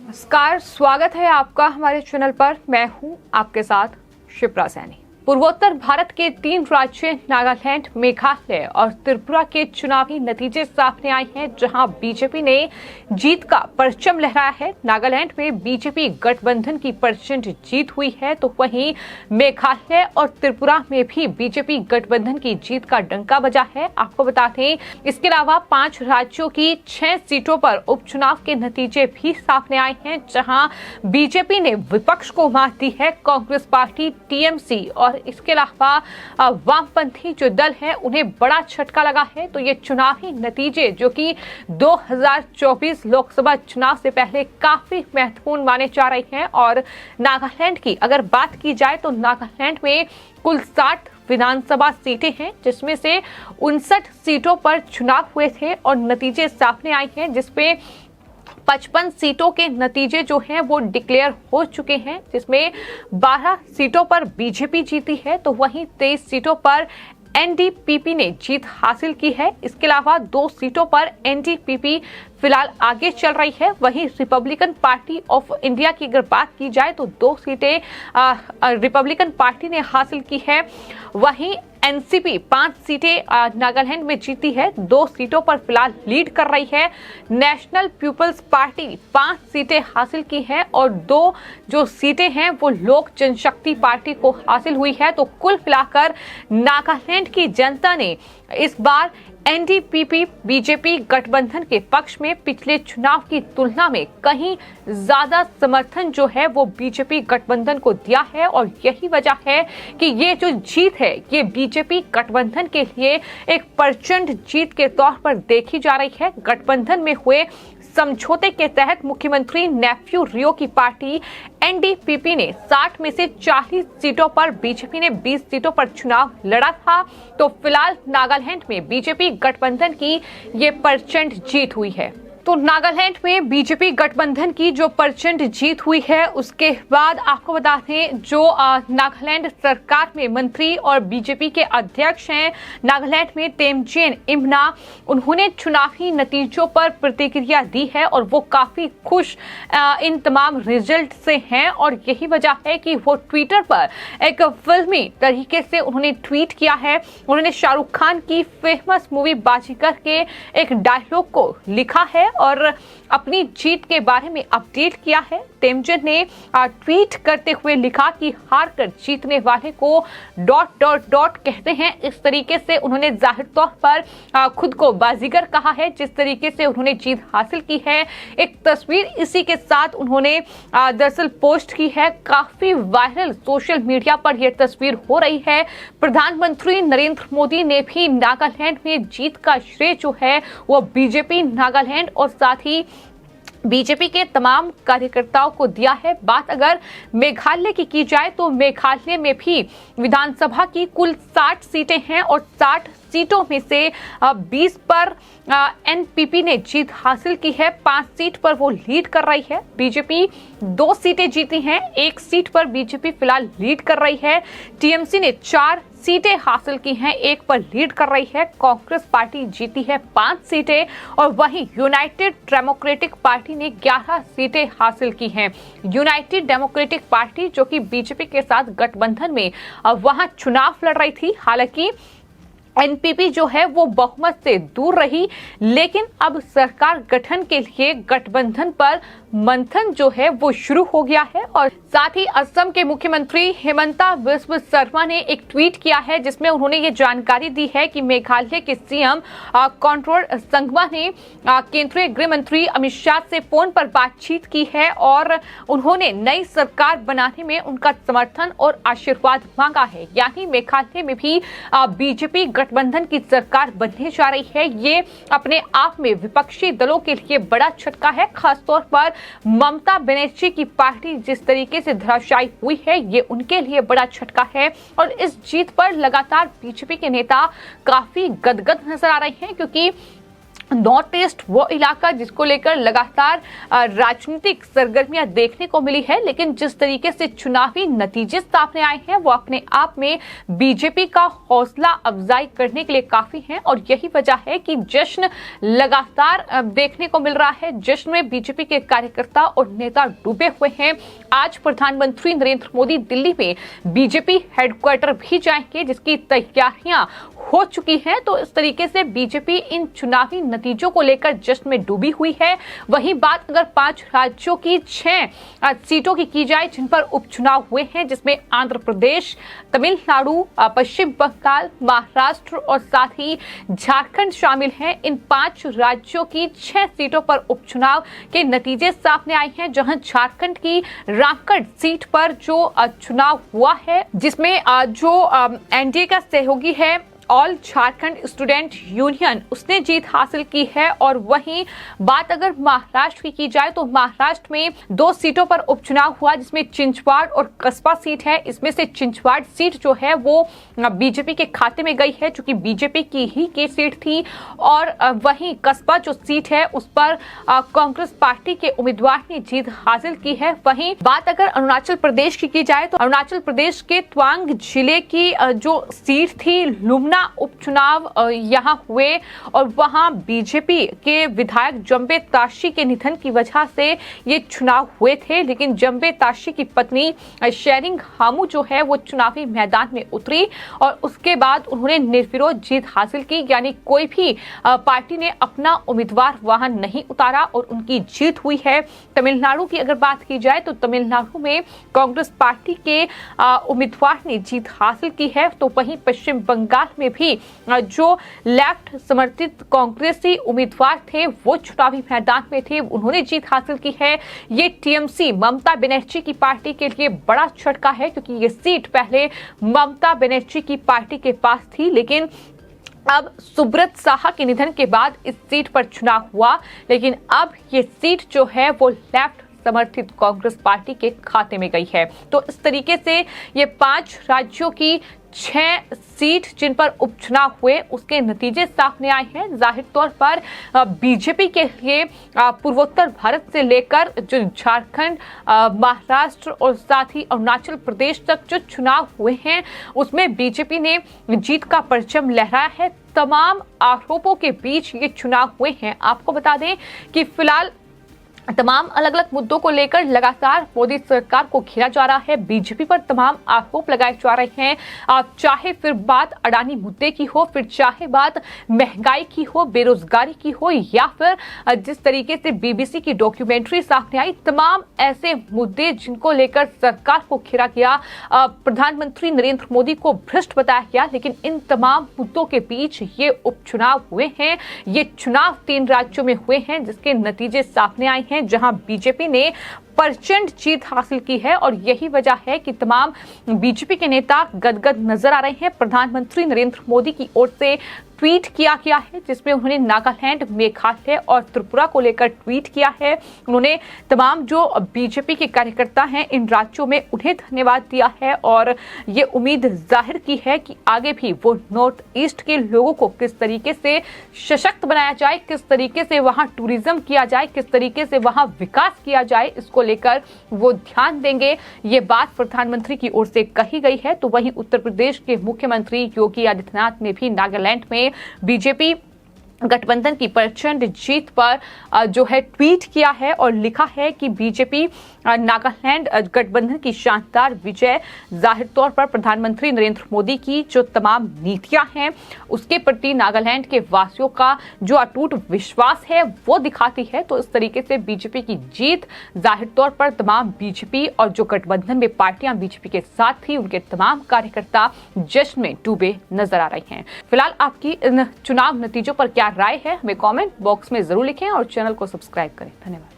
नमस्कार, स्वागत है आपका हमारे चैनल पर। मैं हूं आपके साथ शिप्रा सैनी। पूर्वोत्तर भारत के 3 राज्य नागालैंड, मेघालय और त्रिपुरा के चुनावी नतीजे सामने आए हैं, जहां बीजेपी ने जीत का परचम लहराया है। नागालैंड में बीजेपी गठबंधन की प्रचंड जीत हुई है, तो वहीं मेघालय और त्रिपुरा में भी बीजेपी गठबंधन की जीत का डंका बजा है। आपको बता दें, इसके अलावा 5 राज्यों की 6 सीटों पर उपचुनाव के नतीजे भी सामने आए हैं, जहां बीजेपी ने विपक्ष को मात दी है। कांग्रेस पार्टी, टीएमसी और इसके अलावा वामपंथी जो दल है, उन्हें बड़ा झटका लगा है। तो ये चुनावी नतीजे जो कि 2024 लोकसभा चुनाव से पहले काफी महत्वपूर्ण माने जा रहे हैं। और नागालैंड की अगर बात की जाए तो नागालैंड में कुल 60 विधानसभा सीटें हैं, जिसमें से 59 सीटों पर चुनाव हुए थे और नतीजे सामने आए हैं, जिसपे 55 सीटों के नतीजे जो हैं वो डिक्लेयर हो चुके हैं, जिसमें 12 सीटों पर बीजेपी जीती है, तो वहीं 23 सीटों पर एनडीपीपी ने जीत हासिल की है। इसके अलावा 2 सीटों पर एनडीपीपी फिलहाल आगे चल रही है। वहीं रिपब्लिकन पार्टी ऑफ इंडिया की अगर बात की जाए तो 2 सीटें रिपब्लिकन पार्टी ने हासिल की है। वहीं एनसीपी 5 सीटें नागालैंड में जीती है, 2 सीटों पर फिलहाल लीड कर रही है। नेशनल पीपल्स पार्टी 5 सीटें हासिल की है और 2 जो सीटें हैं वो लोक जनशक्ति पार्टी को हासिल हुई है। तो कुल मिलाकर नागालैंड की जनता ने इस बार एनडीपीपी बीजेपी गठबंधन के पक्ष में पिछले चुनाव की तुलना में कहीं ज्यादा समर्थन जो है वो बीजेपी गठबंधन को दिया है। और यही वजह है कि ये जो जीत है ये बीजेपी गठबंधन के लिए एक प्रचंड जीत के तौर पर देखी जा रही है। गठबंधन में हुए समझौते के तहत मुख्यमंत्री नेफ्यू रियो की पार्टी एनडीपीपी ने 60 में से 40 सीटों पर, बीजेपी ने 20 सीटों पर चुनाव लड़ा था। तो फिलहाल नागालैंड में बीजेपी गठबंधन की ये प्रचंड जीत हुई है। तो नागालैंड में बीजेपी गठबंधन की जो प्रचंड जीत हुई है, उसके बाद आपको बता दें जो नागालैंड सरकार में मंत्री और बीजेपी के अध्यक्ष हैं नागालैंड में, तेमचेन इमना, उन्होंने चुनावी नतीजों पर प्रतिक्रिया दी है और वो काफी खुश इन तमाम रिजल्ट से हैं। और यही वजह है कि वो ट्विटर पर एक फिल्मी तरीके से उन्होंने ट्वीट किया है। उन्होंने शाहरुख खान की फेमस मूवी बाजीगर के एक डायलॉग को लिखा है और अपनी जीत के बारे में अपडेट किया है। तेमचंद ने ट्वीट करते हुए लिखा कि हार कर जीतने वाले को ... कहते हैं। इस तरीके से उन्होंने जाहिर तौर पर खुद को बाजीगर कहा है, जिस तरीके से उन्होंने जीत हासिल की है। एक तस्वीर इसी के साथ उन्होंने दरअसल पोस्ट की है, काफी वायरल सोशल मीडिया पर यह तस्वीर हो रही है। प्रधानमंत्री नरेंद्र मोदी ने भी नागालैंड में जीत का श्रेय जो है वो बीजेपी नागालैंड और साथ ही बीजेपी के तमाम कार्यकर्ताओं को दिया है। बात अगर मेघालय की जाए तो मेघालय में भी विधानसभा की कुल 60 सीटें हैं और 60 सीटों में से 20 पर एनपीपी ने जीत हासिल की है। 5 सीट पर वो लीड कर रही है। बीजेपी 2 सीटें जीती हैं, 1 सीट पर बीजेपी फिलहाल लीड कर रही है। टीएमसी ने 4 सीटें हासिल की हैं, 1 पर लीड कर रही है। कांग्रेस पार्टी जीती है 5 सीटें और वहीं यूनाइटेड डेमोक्रेटिक पार्टी ने 11 सीटें हासिल की हैं। यूनाइटेड डेमोक्रेटिक पार्टी जो कि बीजेपी के साथ गठबंधन में वहां चुनाव लड़ रही थी, हालांकि एनपीपी जो है वो बहुमत से दूर रही, लेकिन अब सरकार गठन के लिए गठबंधन पर मंथन जो है वो शुरू हो गया है। और साथ ही असम के मुख्यमंत्री हिमंता बिस्व शर्मा ने एक ट्वीट किया है, जिसमें उन्होंने ये जानकारी दी है कि मेघालय के सीएम कॉन्ट्रोड संगमा ने केंद्रीय गृह मंत्री अमित शाह से फोन पर बातचीत की है और उन्होंने नई सरकार बनाने में उनका समर्थन और आशीर्वाद मांगा है। यानी मेघालय में भी बीजेपी गठबंधन की सरकार बनने जा रही है। ये अपने आप में विपक्षी दलों के लिए बड़ा झटका है, खासतौर पर ममता बनर्जी की पार्टी जिस तरीके से धराशायी हुई है, ये उनके लिए बड़ा झटका है। और इस जीत पर लगातार बीजेपी के नेता काफी गदगद नजर आ रहे हैं, क्योंकि नॉर्थ ईस्ट वो इलाका जिसको लेकर लगातार राजनीतिक सरगर्मियां देखने को मिली है, लेकिन जिस तरीके से चुनावी नतीजे सामने आए हैं वो अपने आप में बीजेपी का हौसला अफजाई करने के लिए काफी हैं और यही वजह है कि जश्न लगातार देखने को मिल रहा है। जश्न में बीजेपी के कार्यकर्ता और नेता डूबे हुए हैं। आज प्रधानमंत्री नरेंद्र मोदी दिल्ली में बीजेपी हेडक्वार्टर भी जाएंगे, जिसकी तैयारियां हो चुकी हैं। तो इस तरीके से बीजेपी इन चुनावी नतीजों को लेकर जश्न में डूबी हुई है। वहीं बात अगर 5 राज्यों की 6 सीटों की जाए जिन पर उपचुनाव हुए हैं, जिसमें आंध्र प्रदेश, तमिलनाडु, पश्चिम बंगाल, महाराष्ट्र और साथ ही झारखंड शामिल हैं। इन 5 राज्यों की 6 सीटों पर उपचुनाव के नतीजे सामने आए हैं, जहां झारखंड की रामगढ़ सीट पर जो चुनाव हुआ है, जिसमें जो एनडीए का सहयोगी है ऑल झारखंड स्टूडेंट यूनियन, उसने जीत हासिल की है। और वहीं बात अगर महाराष्ट्र की जाए तो महाराष्ट्र में 2 सीटों पर उपचुनाव हुआ, जिसमें चिंचवाड़ और कस्बा सीट है। इसमें से चिंचवाड़ सीट जो है वो बीजेपी के खाते में गई है, चूंकि बीजेपी की ही की सीट थी। और वहीं कस्बा जो सीट है उस पर कांग्रेस पार्टी के उम्मीदवार ने जीत हासिल की है। वहीं बात अगर अरुणाचल प्रदेश की जाए तो अरुणाचल प्रदेश के तवांग जिले की जो सीट थी लुम्ना उपचुनाव यहां हुए और वहां बीजेपी के विधायक जम्बे ताशी के निधन की वजह से ये चुनाव हुए थे। लेकिन जम्बे ताशी की पत्नी शेरिंग हामू जो है वो चुनावी मैदान में उतरी और उसके बाद उन्होंने निर्विरोध जीत हासिल की, यानी कोई भी पार्टी ने अपना उम्मीदवार वहां नहीं उतारा और उनकी जीत हुई है। तमिलनाडु की अगर बात की जाए तो तमिलनाडु में कांग्रेस पार्टी के उम्मीदवार ने जीत हासिल की है। तो वहीं पश्चिम बंगाल में भी जो लेफ्ट समर्थित कांग्रेसी उम्मीदवार थे वो चुनावी मैदान में थे, उन्होंने जीत हासिल की है। ये टीएमसी ममता बनर्जी की पार्टी के लिए बड़ा झटका है, क्योंकि ये सीट पहले ममता बनर्जी की पार्टी के पास थी, लेकिन अब सुब्रत साहा के निधन के बाद इस सीट पर चुनाव हुआ। लेकिन अब ये सीट जो है वो लेफ्ट समर्थित कांग्रेस पार्टी के खाते में गई है। तो इस तरीके से ये 5 राज्यों की 6 सीट जिन पर उपचुनाव हुए उसके नतीजे सामने आए हैं। जाहिर तौर पर बीजेपी के लिए पूर्वोत्तर भारत से लेकर जो झारखंड, महाराष्ट्र और साथ ही अरुणाचल प्रदेश तक जो चुनाव हुए हैं उसमें बीजेपी ने जीत का परचम लहराया है। तमाम आरोपों के बीच ये चुनाव हुए हैं। आपको बता दें कि फिलहाल तमाम अलग अलग मुद्दों को लेकर लगातार मोदी सरकार को घेरा जा रहा है। बीजेपी पर तमाम आरोप लगाए जा रहे हैं। चाहे फिर बात अडानी मुद्दे की हो, फिर चाहे बात महंगाई की हो, बेरोजगारी की हो, या फिर जिस तरीके से बीबीसी की डॉक्यूमेंट्री सामने आई, तमाम ऐसे मुद्दे जिनको लेकर सरकार को घेरा गया, प्रधानमंत्री नरेंद्र मोदी को भ्रष्ट बताया गया। लेकिन इन तमाम मुद्दों के बीच ये उपचुनाव हुए हैं। ये चुनाव 3 राज्यों में हुए हैं, जिसके नतीजे सामने आए हैं, जहां बीजेपी ने प्रचंड जीत हासिल की है। और यही वजह है कि तमाम बीजेपी के नेता गदगद नजर आ रहे हैं। प्रधानमंत्री नरेंद्र मोदी की ओर से ट्वीट किया गया है, जिसमें उन्होंने नागालैंड, मेघालय और त्रिपुरा को लेकर ट्वीट किया है। उन्होंने तमाम जो बीजेपी के कार्यकर्ता हैं इन राज्यों में उन्हें धन्यवाद दिया है और ये उम्मीद जाहिर की है कि आगे भी वो नॉर्थ ईस्ट के लोगों को किस तरीके से सशक्त बनाया जाए, किस तरीके से वहां टूरिज्म किया जाए, किस तरीके से वहां विकास किया जाए, इसको लेकर वो ध्यान देंगे। ये बात प्रधानमंत्री की ओर से कही गई है। तो वहीं उत्तर प्रदेश के मुख्यमंत्री योगी आदित्यनाथ ने भी नागालैंड में बीजेपी गठबंधन की प्रचंड जीत पर जो है ट्वीट किया है और लिखा है कि बीजेपी नागालैंड गठबंधन की शानदार विजय जाहिर तौर पर प्रधानमंत्री नरेंद्र मोदी की जो तमाम नीतियां हैं उसके प्रति नागालैंड के वासियों का जो अटूट विश्वास है वो दिखाती है। तो इस तरीके से बीजेपी की जीत जाहिर तौर पर तमाम बीजेपी और जो गठबंधन में पार्टियां बीजेपी के साथ थी उनके तमाम कार्यकर्ता जश्न में डूबे नजर आ रहे हैं। फिलहाल आपकी इन चुनाव नतीजों पर क्या राय है हमें कमेंट बॉक्स में जरूर लिखें और चैनल को सब्सक्राइब करें। धन्यवाद।